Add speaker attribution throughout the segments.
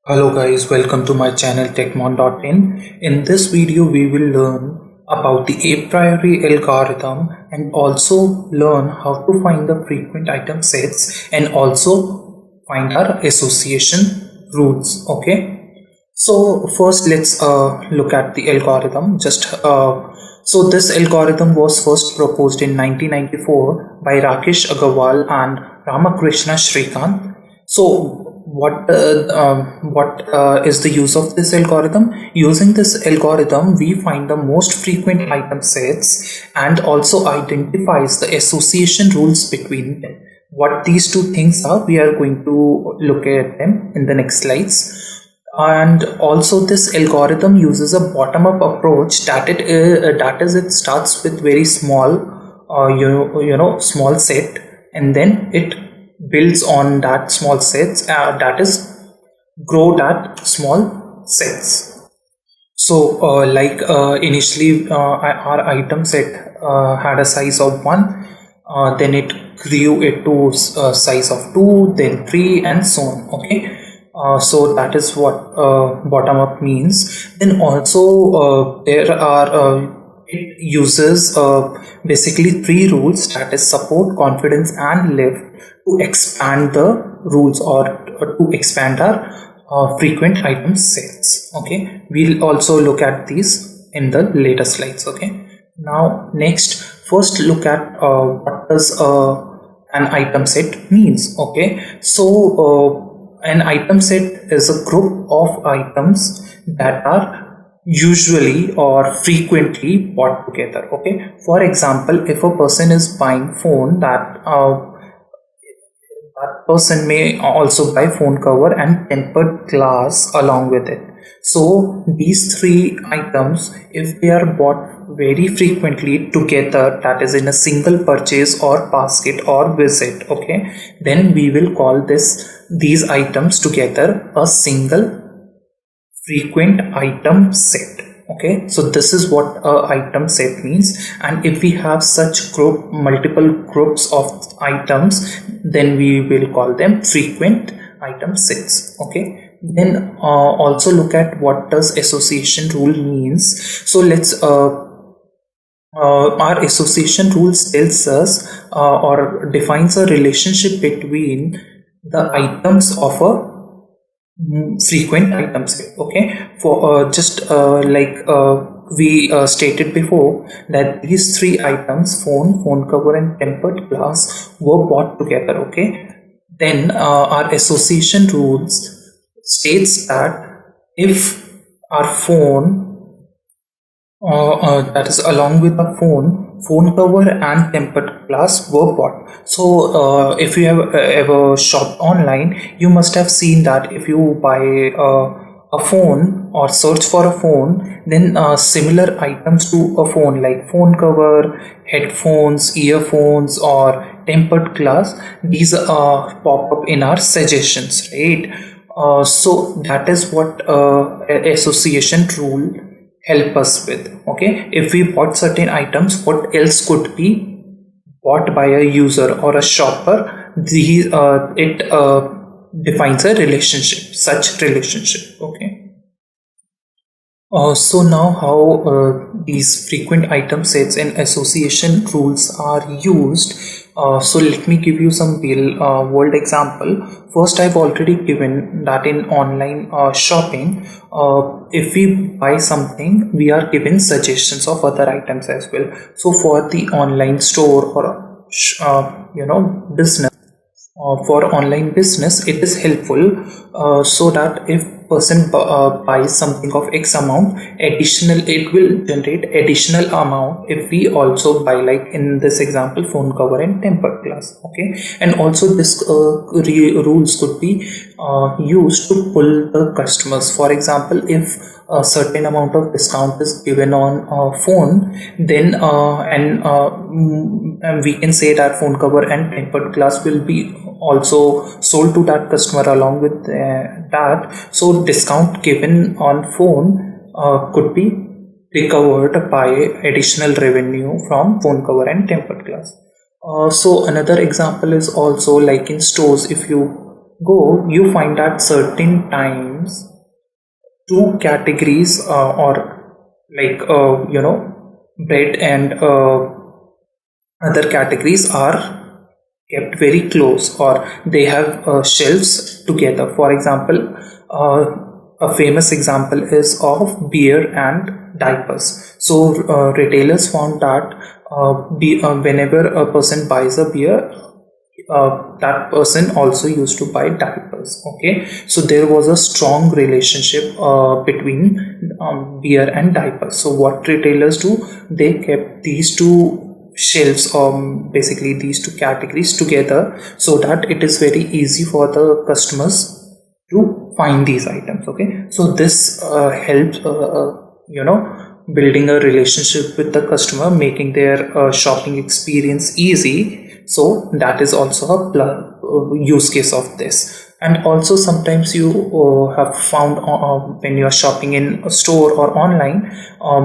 Speaker 1: Hello guys, welcome to my channel techmon.in. In this video we will learn about the a priori algorithm and also learn how to find the frequent item sets and also find our association rules. Okay, so first let's look at the algorithm. So this algorithm was first proposed in 1994 by Rakesh Agarwal and Ramakrishna Srikant. So what is the use of this algorithm? Using this algorithm, we find the most frequent item sets and also identifies the association rules between them. What these two things are, we are going to look at them in the next slides. And also this algorithm uses a bottom-up approach it starts with very small small set, and then it builds on that small sets, that is grow that small sets. So initially our item set had a size of 1, then it grew it to size of 2, then 3, and so on. Okay, so that is what bottom up means. Then also there are it uses basically 3 rules, that is support, confidence, and lift, to expand the rules or to expand our frequent item sets. Okay, we'll also look at these in the later slides. Okay, now next, first look at what does an item set means. Okay, so an item set is a group of items that are usually or frequently bought together. Okay, for example, if a person is buying phone, that person may also buy phone cover and tempered glass along with it. So these 3 items, if they are bought very frequently together, that is in a single purchase or basket or visit, okay, then we will call these items together a single frequent item set. Okay, so this is what a item set means. And if we have such multiple groups of items, then we will call them frequent item sets. Okay, then also look at what does association rule means. So let's our association rules tells us or defines a relationship between the items of a frequent item set. Okay, for just we stated before, that these 3 items, phone cover, and tempered glass, were bought together. Okay, then our association rules states that if our phone that is along with the phone cover and tempered glass were bought. So if you have ever shopped online, you must have seen that if you buy a phone or search for a phone, then similar items to a phone like phone cover, headphones, earphones, or tempered glass, these pop up in our suggestions, right? So that is what association rule help us with. Okay, if we bought certain items, what else could be bought by a user or a shopper? It defines a relationship, such relationship. Okay, so now how these frequent item sets and association rules are used. So let me give you some real world example. First, I've already given that in online shopping, if we buy something, we are given suggestions of other items as well. So for the online store or business, for online business, it is helpful so that if person buys something of X amount, additional, it will generate additional amount if we also buy, like in this example, phone cover and tempered glass. Okay, and also this rules could be used to pull the customers. For example, if a certain amount of discount is given on phone, then and we can say that phone cover and tempered glass will be also sold to that customer along with that. So discount given on phone could be recovered by additional revenue from phone cover and tempered glass. So another example is also like in stores, if you go, you find that certain times two categories or like bread and other categories are kept very close, or they have shelves together. For example, a famous example is of beer and diapers. So retailers found that whenever a person buys a beer, that person also used to buy diapers. Okay, so there was a strong relationship between beer and diapers. So what retailers do, they kept these two shelves, basically these two categories together, so that it is very easy for the customers to find these items. Okay, so this helps building a relationship with the customer, making their shopping experience easy. So that is also a use case of this. And also sometimes you have found when you are shopping in a store or online,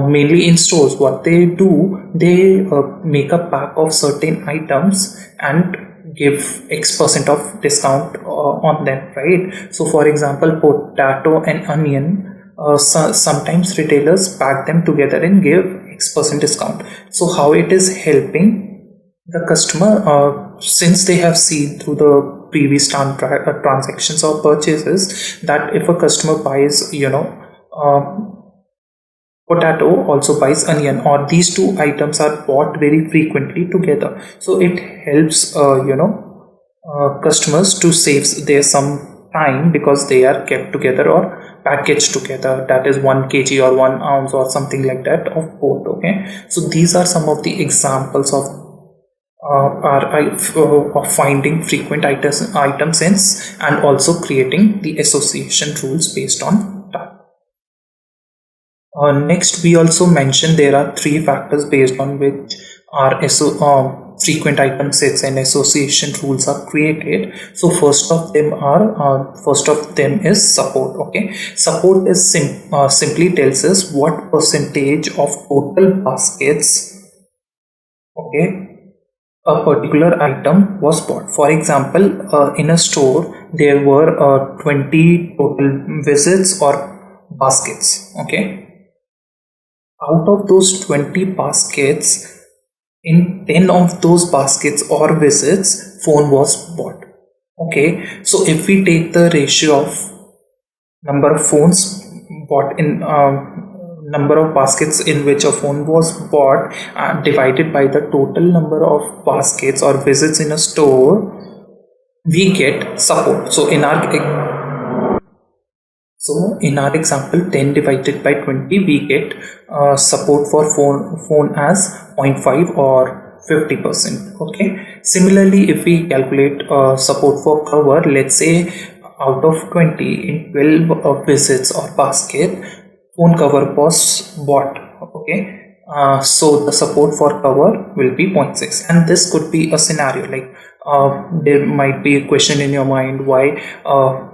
Speaker 1: mainly in stores, what they do, they make a pack of certain items and give X% of discount on them, right? So for example, potato and onion, sometimes retailers pack them together and give X% discount. So how it is helping the customer, since they have seen through the previous transactions or purchases, that if a customer buys potato, also buys onion, or these two items are bought very frequently together, so it helps customers to save their some time, because they are kept together or packaged together, that is 1 kg or 1 ounce or something like that of both. Okay, so these are some of the examples of of finding frequent item sense, and also creating the association rules based on that. Next, we also mentioned there are three factors based on which our frequent item sets and association rules are created. So first of them is support. Okay, support is simply tells us what percentage of total baskets, okay, a particular item was bought. For example, in a store there were 20 total visits or baskets. Okay, out of those 20 baskets, in 10 of those baskets or visits, phone was bought. Okay, so if we take the ratio of number of phones bought in number of baskets in which a phone was bought, divided by the total number of baskets or visits in a store, we get support. So in our example, 10 divided by 20, we get support for phone as 0.5 or 50%. Okay, similarly, if we calculate support for cover, let's say out of 20, in 12 visits or basket, phone cover was bought. Okay, so the support for cover will be 0.6, and this could be a scenario like there might be a question in your mind why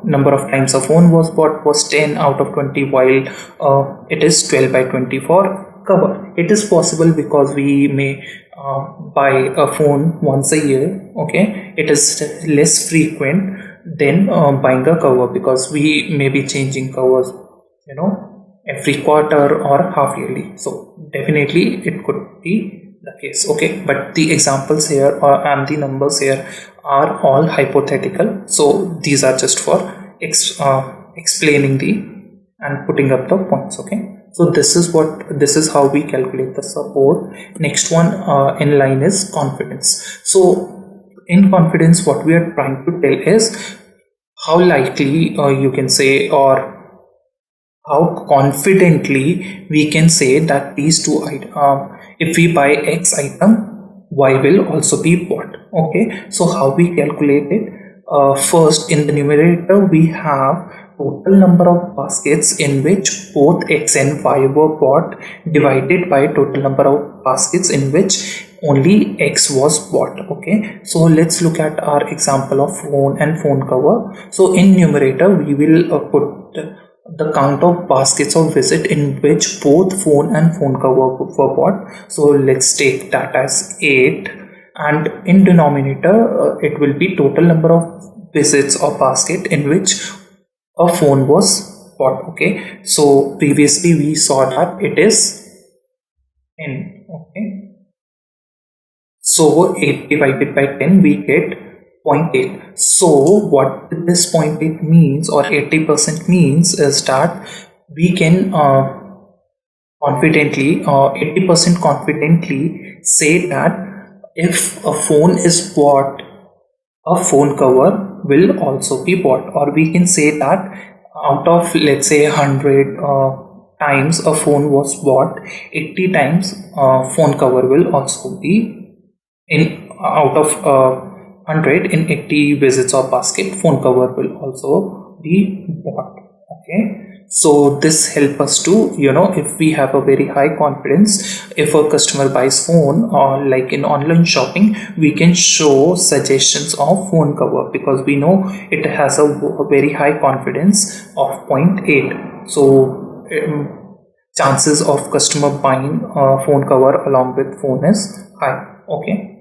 Speaker 1: number of times a phone was bought was 10 out of 20, while it is 12 by 20 for cover. It is possible because we may buy a phone once a year. Okay, it is less frequent than buying a cover, because we may be changing covers every quarter or half yearly. So definitely it could be the case. Okay, but the examples here and the numbers here are all hypothetical, so these are just for explaining the and putting up the points. Okay, so this is how we calculate the support. Next one in line is confidence. So in confidence, what we are trying to tell is how likely you can say, or how confidently we can say that these two items, if we buy X item, Y will also be bought. Okay, so how we calculate it? First, in the numerator, we have total number of baskets in which both X and Y were bought, divided by total number of baskets in which only X was bought. Okay, so let's look at our example of phone and phone cover. So in numerator, we will put the count of baskets of visit in which both phone and phone cover were bought. So let's take that as 8, and in denominator it will be total number of visits or basket in which a phone was bought. Okay, so previously we saw that it is n. Okay, so 8 divided by 10 we get 0.8. So what this 0.8 means, or 80% means, is that we can confidently, 80% confidently say that if a phone is bought, a phone cover will also be bought. Or we can say that out of, let's say, 100 times a phone was bought, 80 times phone cover will also be in, out of 100, in 80 visits or basket, phone cover will also be bought. Okay, so this help us to, if we have a very high confidence, if a customer buys phone, or like in online shopping, we can show suggestions of phone cover because we know it has a very high confidence of 0.8. So chances of customer buying phone cover along with phone is high. Okay,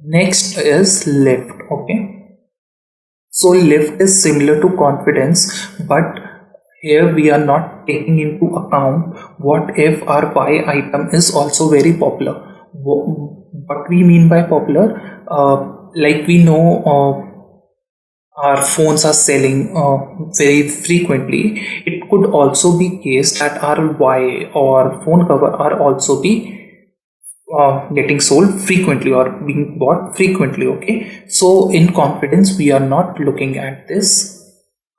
Speaker 1: next is lift. Okay, so lift is similar to confidence, but here we are not taking into account what if our Y item is also very popular. What we mean by popular, like we know our phones are selling very frequently. It could also be case that our Y or phone cover are also be getting sold frequently or being bought frequently. Okay, so in confidence we are not looking at this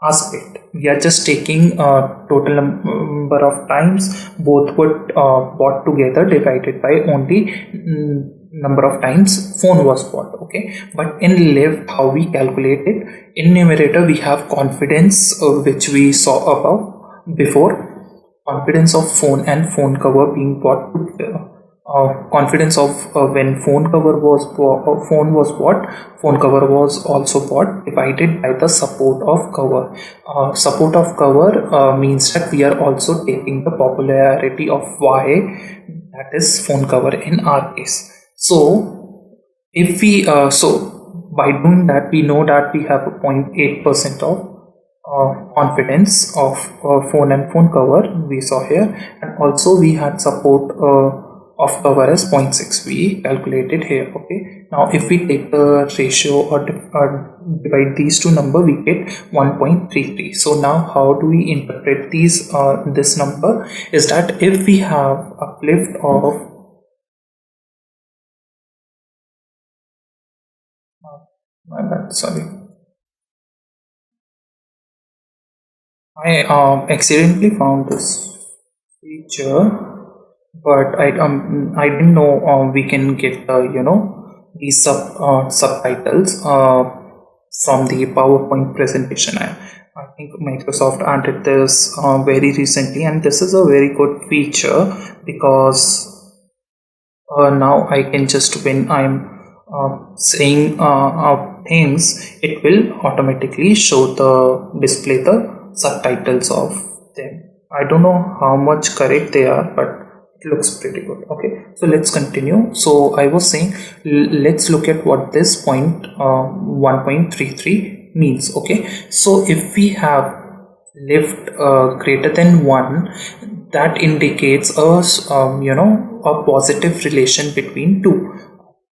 Speaker 1: aspect. We are just taking total number of times both were bought together divided by only number of times phone was bought. Okay, but in lift, how we calculate it, in numerator we have confidence, which we saw above before, confidence of phone and phone cover being bought together. Confidence of when phone cover was phone was bought, phone cover was also bought, divided by the support of cover. Support of cover means that we are also taking the popularity of Y, that is phone cover in our case. So if we so by doing that, we know that we have a 0.8% of confidence of phone and phone cover we saw here, and also we had support of cover as 0.6 we calculated here. Okay, now if we take the ratio or divide these two number, we get 1.33. so now how do we interpret these this number is that if we have a lift of sorry, I accidentally found this feature, but I didn't know we can get these subtitles from the PowerPoint presentation. I think Microsoft added this very recently, and this is a very good feature because now I can just, when I'm saying things, it will automatically show the display the subtitles of them. I don't know how much correct they are, but it looks pretty good. Okay, so let's continue. So I was saying, let's look at what this point 1.33 means. Okay, so if we have lift greater than 1, that indicates us a positive relation between two.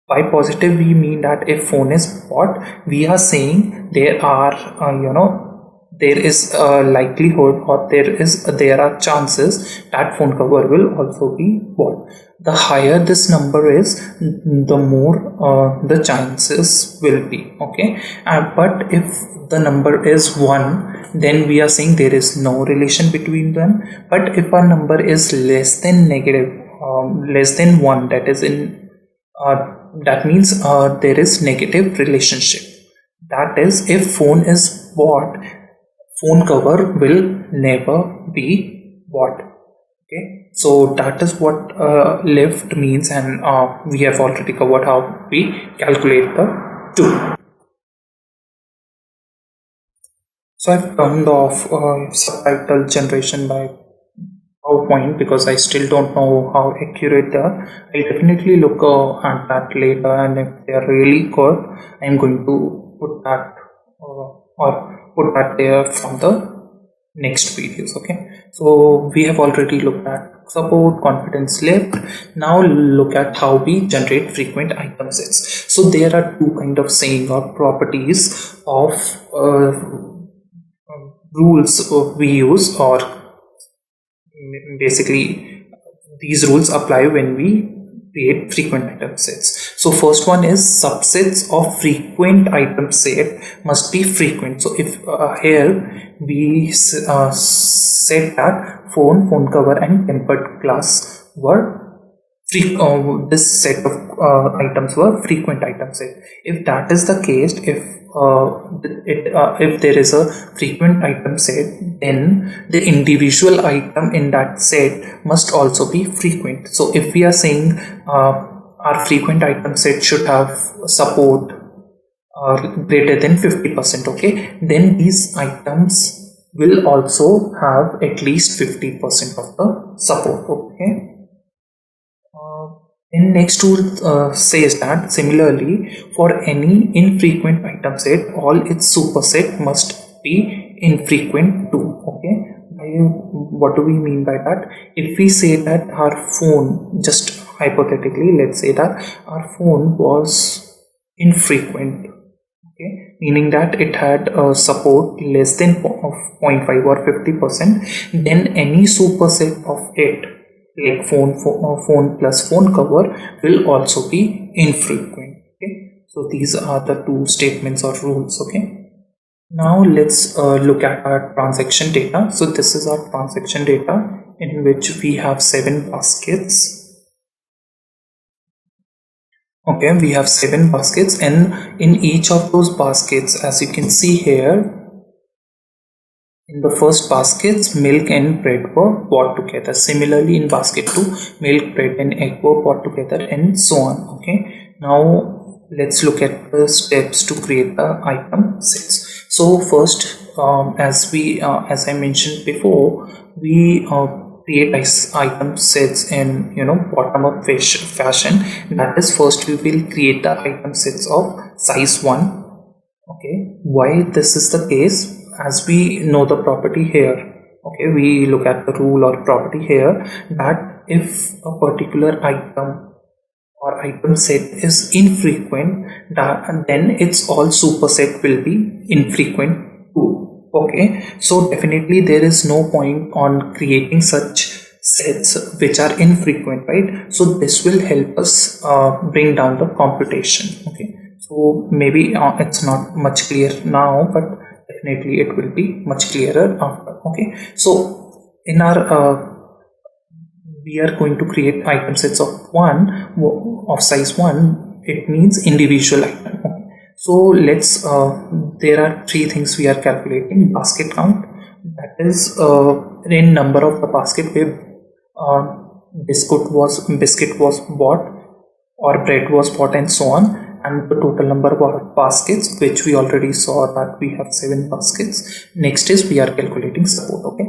Speaker 1: By positive we mean that if phone is bought, we are saying there are there is a likelihood, or there are chances that phone cover will also be bought. The higher this number is, the more the chances will be. Okay, but if the number is 1, then we are saying there is no relation between them. But if our number is less than negative, less than 1, that is in that means there is negative relationship. That is, if phone is bought, phone cover will never be bought. Okay, so that is what lift means, and we have already covered how we calculate the two. So I've turned off subtitle generation by PowerPoint because I still don't know how accurate they are. I'll definitely look at that later, and if they are really good, I'm going to put that or put that there from the next videos. Okay, so we have already looked at support, confidence left. Now look at how we generate frequent item sets. So there are two kind of saying or properties of rules we use, or basically these rules apply when we create frequent item sets. So first one is subsets of frequent item set must be frequent. So if here we said that phone cover and tempered glass were this set of items were frequent item set. If that is the case, if there is a frequent item set, then the individual item in that set must also be frequent. So if we are saying our frequent item set should have support greater than 50%, okay, then these items will also have at least 50% of the support. Okay, and next rule says that similarly for any infrequent item set, all its superset must be infrequent too. Okay, what do we mean by that? If we say that our phone, just hypothetically, let's say that our phone was infrequent, okay, meaning that it had support less than 0.5 or 50%, then any superset of it, like phone plus phone cover, will also be infrequent. Okay, so these are the two statements or rules. Okay, now let's look at our transaction data. So this is our transaction data in which we have 7 baskets. Okay, we have 7 baskets, and in each of those baskets, as you can see here, in the first baskets, milk and bread were bought together. Similarly, in basket 2, milk, bread and egg were bought together, and so on. Okay, now let's look at the steps to create the item sets. So first, as I mentioned before, we create item sets in bottom up fashion. That is, first we will create the item sets of size 1. Okay, why this is the case? As we know the property here, okay, we look at the rule or property here, that if a particular item or item set is infrequent, then its all superset will be infrequent too. Okay, so definitely there is no point on creating such sets which are infrequent, right? So this will help us bring down the computation. Okay, so maybe it's not much clear now, but definitely it will be much clearer after. Okay, so in our we are going to create item sets of size 1. It means individual item. Okay, so let's there are 3 things we are calculating: basket count, that is in number of the basket where biscuit was bought or bread was bought, and so on, and the total number of baskets, which we already saw that we have 7 baskets. Next is we are calculating support. Okay,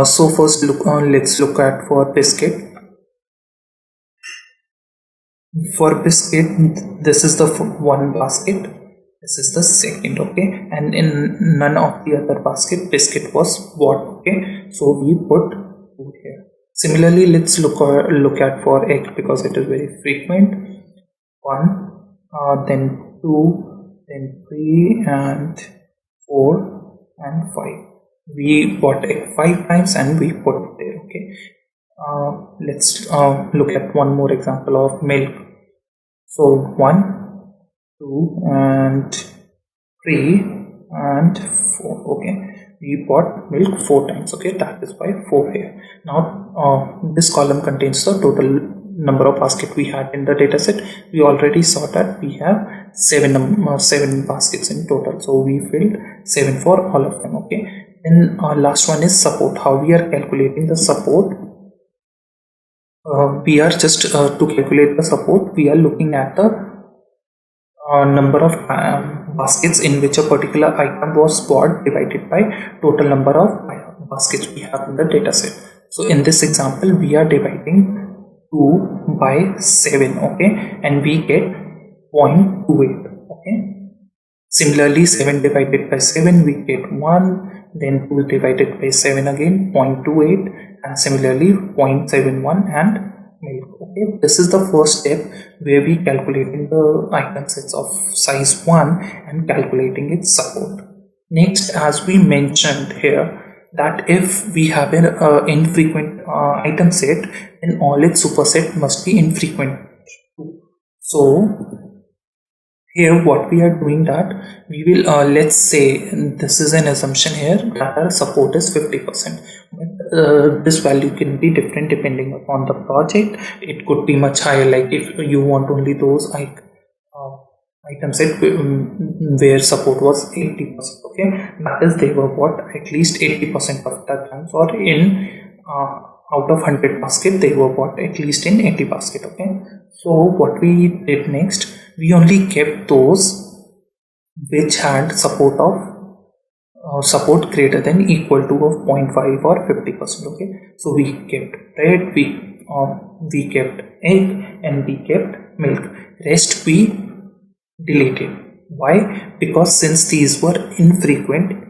Speaker 1: so first let's look at for biscuit. For biscuit, this is the one basket, this is the second. Okay, and in none of the other basket biscuit was bought. Okay, so we put 2 here. Similarly, let's look at for egg, because it is very frequent. 1, then 2, then 3, and 4, and 5. We bought egg 5 times and we put it there. Okay, let's look at one more example of milk. So 1, 2, and 3, and 4. Okay, we bought milk 4 times. Okay, that is why 4 here. Now this column contains the total number of basket we had in the data set. We already saw that we have 7 baskets in total, so we filled 7 for all of them. Okay, then our last one is support. How we are calculating the support? We are just to calculate the support, we are looking at the number of baskets in which a particular item was bought divided by total number of baskets we have in the data set. So in this example, we are dividing 2 by 7. Okay, and we get 0.28. Okay. Similarly, 7 divided by 7 we get 1, then 2 divided by 7 again 0.28, and similarly 0.71 and milk. Okay, this is the first step where we calculating the item sets of size 1 and calculating its support. Next, as we mentioned here, that if we have an infrequent item set, then all its superset must be infrequent. So here what we are doing, that we will let's say this is an assumption here that our support is 50%, but this value can be different depending upon the project. It could be much higher, like if you want only those item set where support was 80%. Okay, that is they were bought at least 80% of the times, or in out of 100 basket they were bought at least in 80 basket. Okay, so what we did next, we only kept those which had support of support greater than equal to of 0.5 or 50%. Okay, so we kept bread, we kept egg, and we kept milk. Rest we deleted. Why? Because since these were infrequent.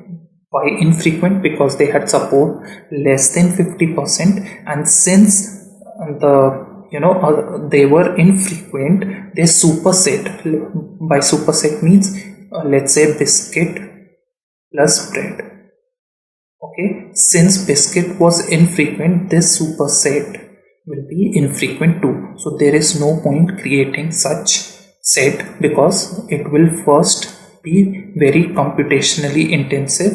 Speaker 1: Why infrequent? Because they had support less than 50%, and since they were infrequent, they superset. By superset means let's say biscuit plus bread. Okay, since biscuit was infrequent, this superset will be infrequent too, so there is no point creating such set because it will first be very computationally intensive.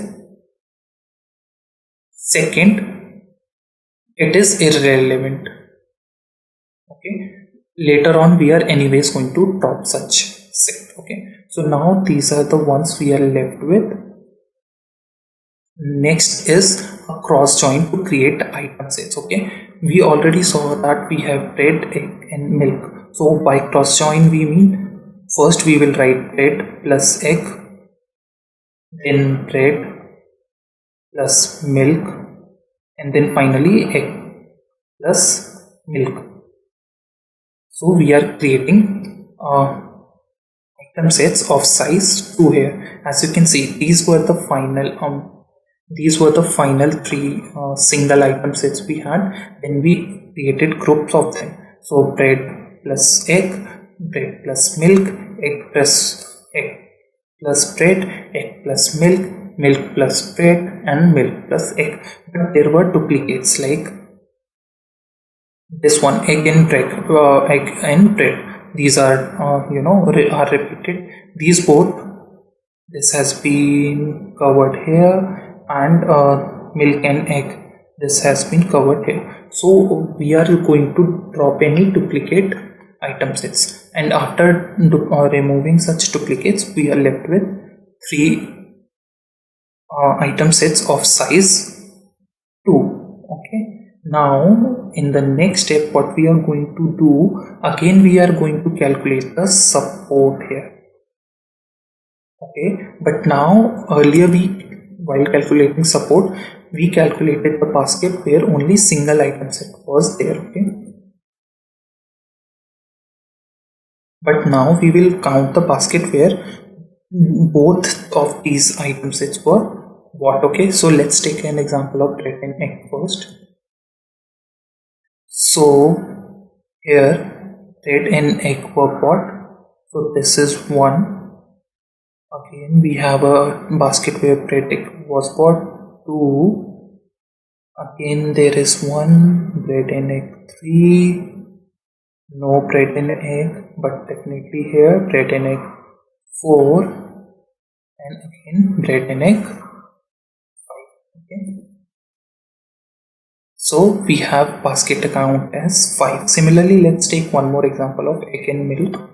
Speaker 1: Second, it is irrelevant. Okay, later on we are anyways going to drop such set. Okay, so now these are the ones we are left with. Next is a cross join to create item sets. Okay, we already saw that we have bread, egg, and milk. So by cross join we mean first we will write bread plus egg, then bread plus milk, and then finally egg plus milk. So we are creating item sets of size 2 here. As you can see, these were the final three single item sets we had. Then we created groups of them. So bread plus egg, bread plus milk, egg plus bread, egg plus milk, milk plus bread, and milk plus egg. But there were duplicates like this one, egg and bread. These are are repeated. These both, this has been covered here, and milk and egg, this has been covered here. So we are going to drop any duplicate item sets, and after removing such duplicates, we are left with 3 item sets of size 2. Okay, now in the next step what we are going to do, again we are going to calculate the support here. Okay, but now earlier while calculating support, we calculated the basket where only single item set was there. Okay, but now we will count the basket where both of these item sets were what. Okay, so let's take an example of bread and egg first. So here bread and egg were bought, so this is 1. Again we have a basket where bread egg was bought, 2. Again there is 1, bread and egg 3, no bread and egg, but technically here bread and egg 4, and again bread and egg 5. Okay, so we have basket count as 5. Similarly, let's take one more example of egg and milk.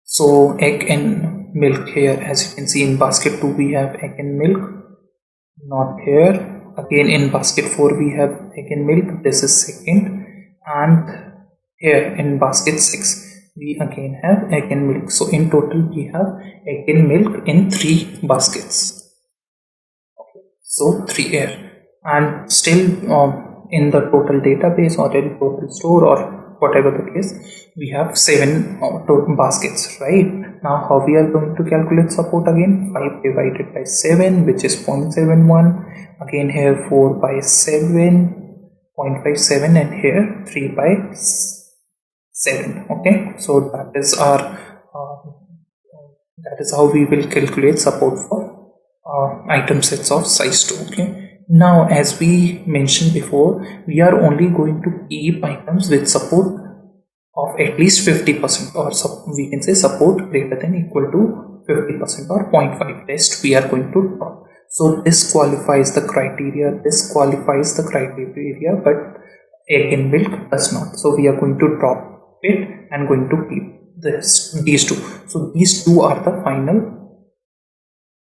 Speaker 1: So egg and milk here, as you can see in basket 2 we have egg and milk, not here. Again in basket 4 we have egg and milk, this is second, and here in basket 6 we again have egg and milk. So in total we have egg and milk in 3 baskets. Okay, so 3 here, and still in the total database or in total store or whatever the case, we have 7 total baskets, right? Now how we are going to calculate support? Again, 5 divided by 7, which is 0.71. Again here 4 by 7, 0.57, and here 3 by 7. Okay, so that is our that is how we will calculate support for item sets of size 2. Okay, now as we mentioned before, we are only going to keep items with support of at least 50%, or we can say support greater than equal to 50%, or 0.5. Rest we are going to drop. So this qualifies the criteria, but egg and milk does not. So we are going to drop it and going to keep these two. So these two are the final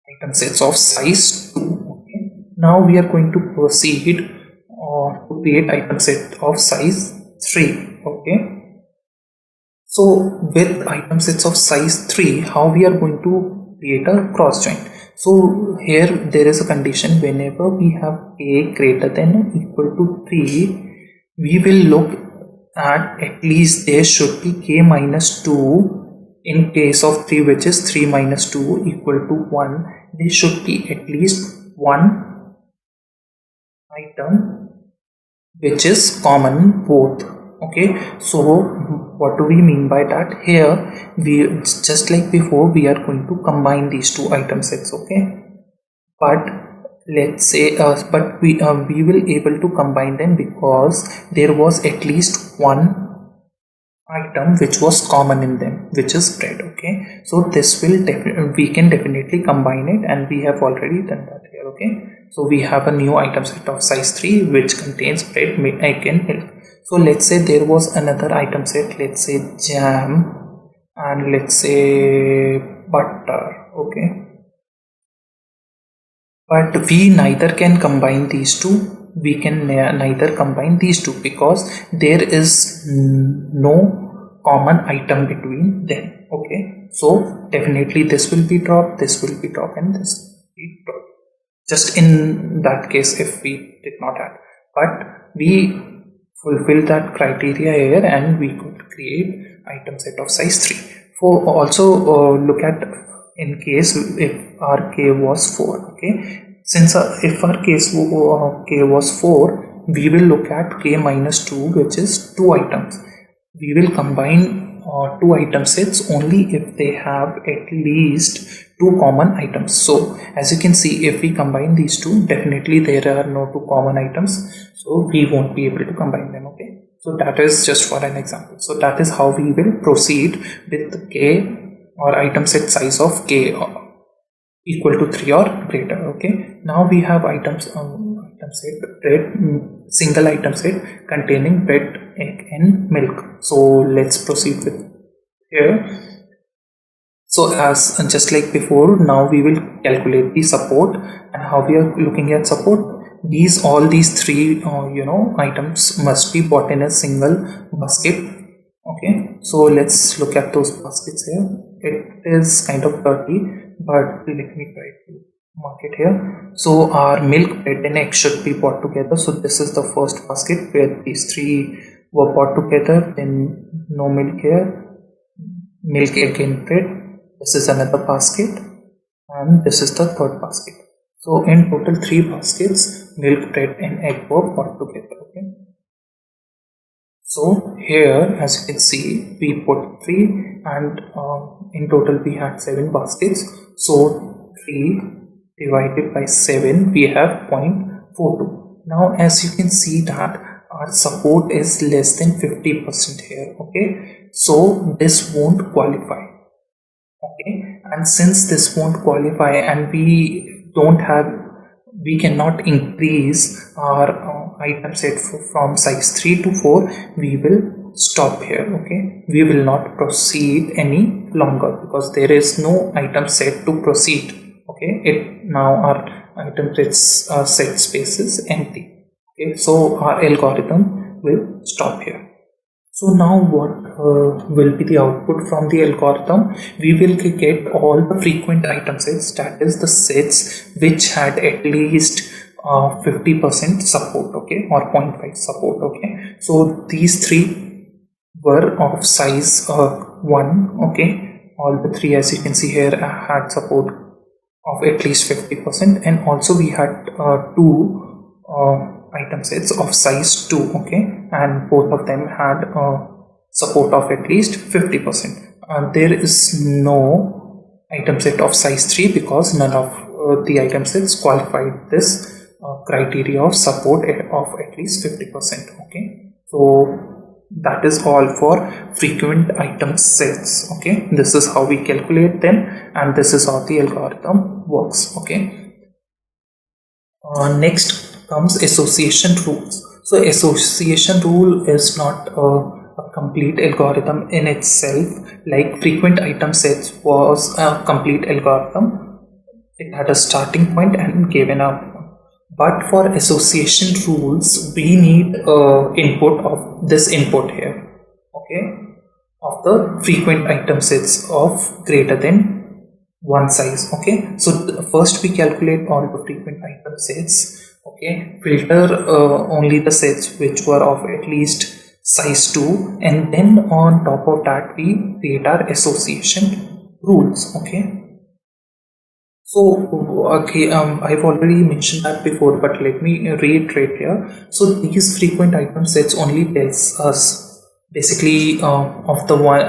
Speaker 1: item sets of size 2. Okay, now we are going to proceed to create item set of size 3. Okay, so with item sets of size 3, how we are going to create a cross join? So here there is a condition: whenever we have a greater than or equal to 3, we will look at least there should be k minus 2. In case of 3, which is 3 minus 2 equal to 1, there should be at least one item which is common both. Okay, so what do we mean by that? Here we, just like before, we are going to combine these two item sets. Okay, but let's say but we will able to combine them because there was at least one item which was common in them, which is bread. Okay, so this will we can definitely combine it, and we have already done that here. Okay, so we have a new item set of size 3 which contains bread, egg and milk. So let's say there was another item set, let's say jam, and let's say butter. Okay, but we neither can combine these two, we can neither combine these two because there is no common item between them. Okay, so definitely this will be dropped, this will be dropped, and this will be dropped, just in that case if we did not add. But we fulfill that criteria here, and we could create item set of size 3. For also look at in case if our k was 4. Okay, since if our case k was 4, we will look at k minus 2, which is 2 items. We will combine 2 item sets only if they have at least 2 common items. So as you can see, if we combine these two, definitely there are no 2 common items, so we won't be able to combine them. Okay, so that is just for an example. So that is how we will proceed with the k or item set size of k equal to 3 or greater. Okay, now we have item set bread, single item set containing bread, egg and milk. So let's proceed with here. So as just like before, now we will calculate the support. And how we are looking at support? All these 3 items must be bought in a single basket. Okay, so let's look at those baskets here. It is kind of dirty, but let me try to mark it here. So our milk, bread and egg should be bought together. So this is the first basket where these 3 were bought together. Then no milk here, milk, egg and bread. This is another basket, and this is the third basket. So in total 3 baskets, milk, bread and egg were bought together. Okay, so here as you can see, we put 3, and in total we had 7 baskets. So 3 divided by 7, we have 0.42. Now as you can see that our support is less than 50% here. Okay, so this won't qualify. Okay, and since this won't qualify, and we cannot increase our item set from size 3 to 4, we will stop here. Okay, we will not proceed any longer because there is no item set to proceed. Okay, now our item set space is empty. Okay, so our algorithm will stop here. So now what will be the output from the algorithm? We will get all the frequent item sets, that is the sets which had at least 50% support, okay, or 0.5 support. Okay, so these 3 were of size 1. Okay, all the three, as you can see here, had support of at least 50%, and also we had two item sets of size 2. Okay, and both of them had support of at least 50%. There is no item set of size 3 because none of the item sets qualified this criteria of support of at least 50%. Okay, so that is all for frequent item sets. Okay, this is how we calculate them, and this is how the algorithm works. Okay, next comes association rules. So association rule is not a complete algorithm in itself. Like frequent item sets was a complete algorithm. It had a starting point and given up. But for association rules, we need input of this input here. Okay, of the frequent item sets of greater than one size. Okay, so first we calculate all the frequent item sets. Okay, filter only the sets which were of at least size 2, and then on top of that we create our association rules. Okay, so, okay, I've already mentioned that before, but let me reiterate here. So, these frequent item sets only tells us basically of the one.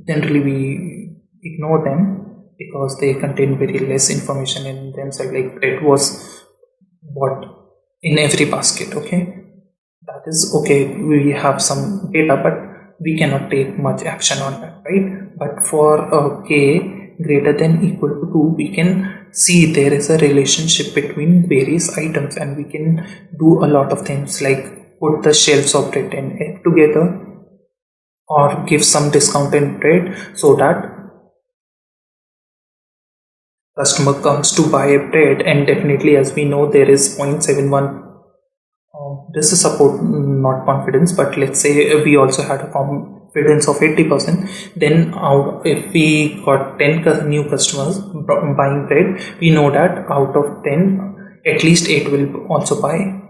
Speaker 1: Generally, we ignore them because they contain very less information in themselves. Like bread was bought in every basket. Okay, that is okay. We have some data, but we cannot take much action on that, right? But for k greater than equal to 2, we can see there is a relationship between various items, and we can do a lot of things like put the shelves of bread and egg together, or give some discount in bread so that customer comes to buy a bread. And definitely, as we know, there is 0.71. This is support, not confidence, but let's say we also had a confidence of 80%. Then if we got 10 new customers buying bread, we know that out of 10, at least 8 will also buy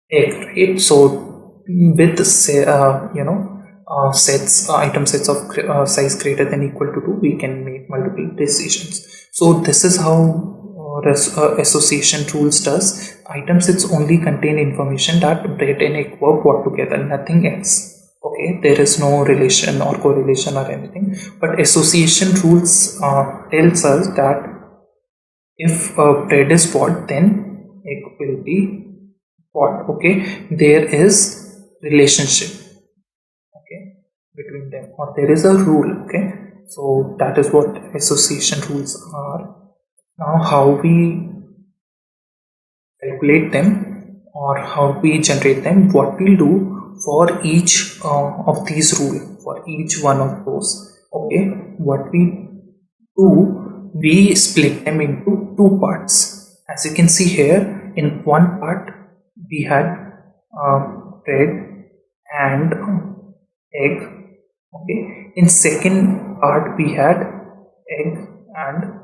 Speaker 1: egg, right? So with say item sets of size greater than equal to 2, we can make multiple decisions. So this is how association rules does. Item sets only contain information that bread and egg were bought together, nothing else. Okay, there is no relation or correlation or anything, but association rules tells us that if bread is bought, then egg will be bought. Okay, there is relationship, okay, between them, or there is a rule. Okay, so that is what association rules are. Now how we calculate them or how we generate them, what we'll do for each of these rules, for each one of those. Okay, what we do, we split them into two parts. As you can see here, in one part we had bread and egg. Okay, in second part we had egg and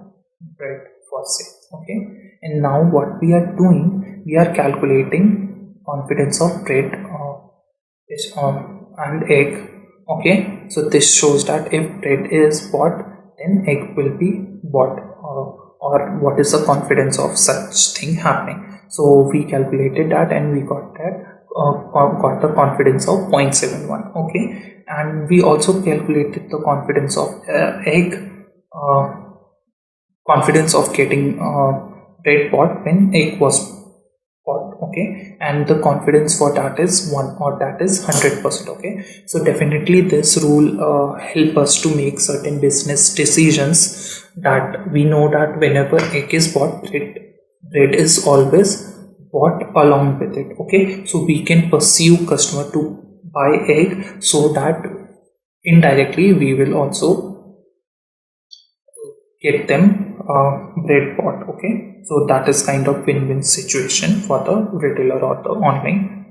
Speaker 1: bread for sale. Okay, and now what we are doing, we are calculating confidence of bread and egg. Okay, so this shows that if bread is bought, then egg will be bought, or what is the confidence of such thing happening. So we calculated that, and we got that got the confidence of 0.71. Okay, and we also calculated the confidence of egg, confidence of getting bread bought when egg was bought. Okay, and the confidence for that is 1, or that is 100%. Okay, so definitely this rule help us to make certain business decisions, that we know that whenever egg is bought, bread is always bought along with it. Okay, so we can pursue customer to buy egg, so that indirectly we will also get them bread bought. Okay, so that is kind of win-win situation for the retailer or the online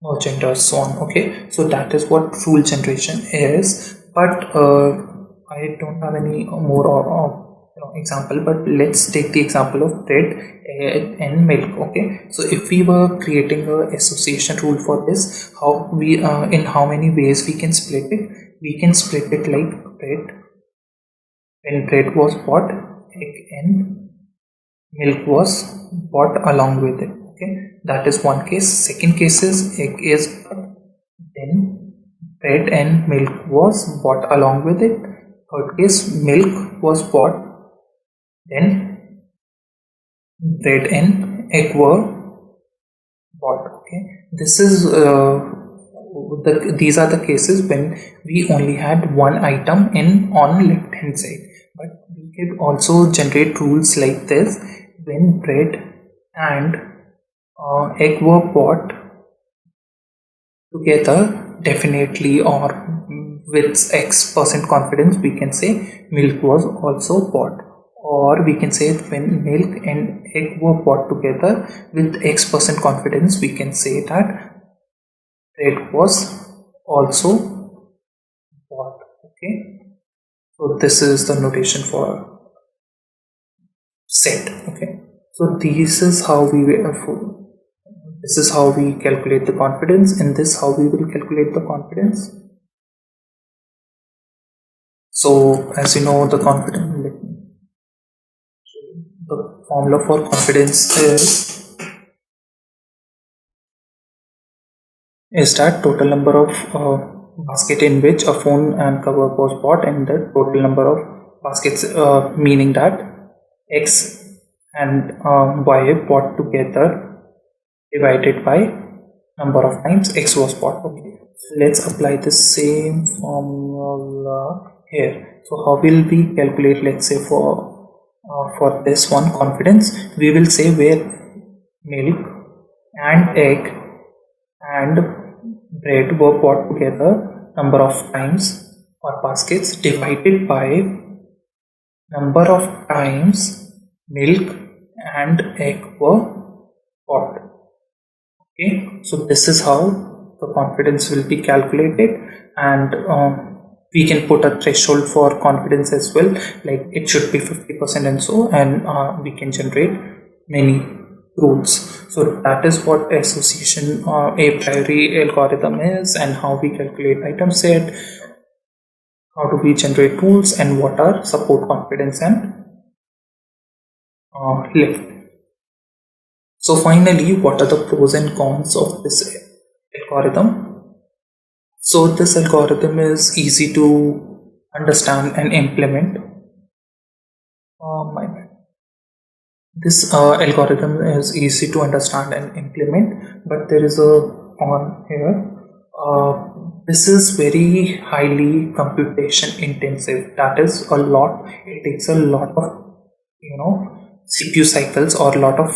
Speaker 1: merchant or so on. Okay, so that is what rule generation is. But I don't have any more example, but let's take the example of bread and milk. Okay, so if we were creating a association rule for this, how we in how many ways we can split it? We can split it like bread, when bread was bought, egg and milk was bought along with it. Okay, that is one case. Second case is egg is bought, then bread and milk was bought along with it. Third case, milk was bought, then bread and egg were bought. Okay, this is these are the cases when we only had one item in on left hand side. But we could also generate rules like this when bread and egg were bought together, definitely, or with X% confidence, we can say milk was also bought. Or we can say when milk and egg were bought together with X% confidence, we can say that bread was also bought. Okay, so this is the notation for set. Okay, so this is how we calculate the confidence, and this how we will calculate the confidence. So as you know, the formula for confidence is that total number of basket in which a phone and cover was bought, and the total number of baskets, meaning that X and Y bought together divided by number of times X was bought. Okay, so let's apply the same formula here. So how will we calculate, let's say for this one confidence, we will say where milk and egg and bread were bought together, number of times or baskets divided by number of times milk and egg were bought. Okay, so this is how the confidence will be calculated, and we can put a threshold for confidence as well, like it should be 50% and so, and we can generate many rules. So that is what association a priori algorithm is, and how we calculate item set, how do we generate rules, and what are support confidence and lift. So finally, what are the pros and cons of this algorithm? So this algorithm is easy to understand and implement. This algorithm is easy to understand and implement, but there is a on here. This is very highly computation intensive. That is a lot. It takes a lot of CPU cycles or a lot of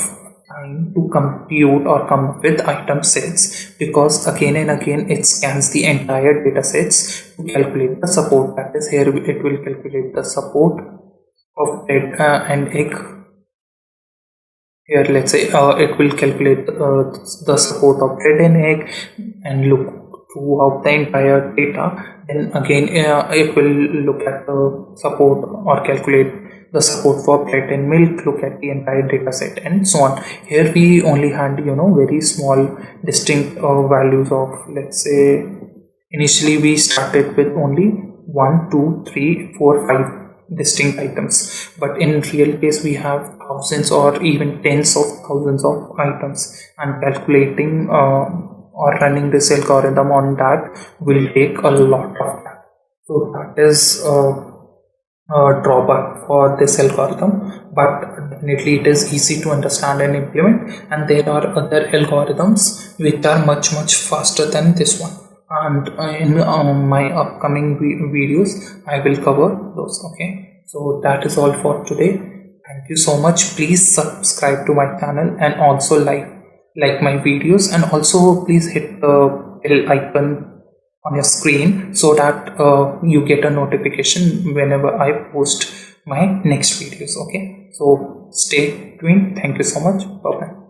Speaker 1: time to compute or come up with item sets, because again and again it scans the entire data sets to calculate the support. That is, here it will calculate the support of bread and egg. Here let's say it will calculate the support of bread and egg and look throughout the entire data. Then again it will look at the support or calculate the support for bread and milk, look at the entire data set, and so on. Here we only had very small distinct values of, let's say, initially we started with only 1, 2, 3, 4, 5 distinct items, but in real case we have thousands or even tens of thousands of items, and calculating or running this algorithm on that will take a lot of time. So that is drawback for this algorithm, but definitely it is easy to understand and implement, and there are other algorithms which are much faster than this one, and in my upcoming videos I will cover those. Okay, so that is all for today. Thank you so much. Please subscribe to my channel, and also like my videos, and also please hit the bell icon on your screen so that you get a notification whenever I post my next videos. Okay, so stay tuned. Thank you so much. Bye bye.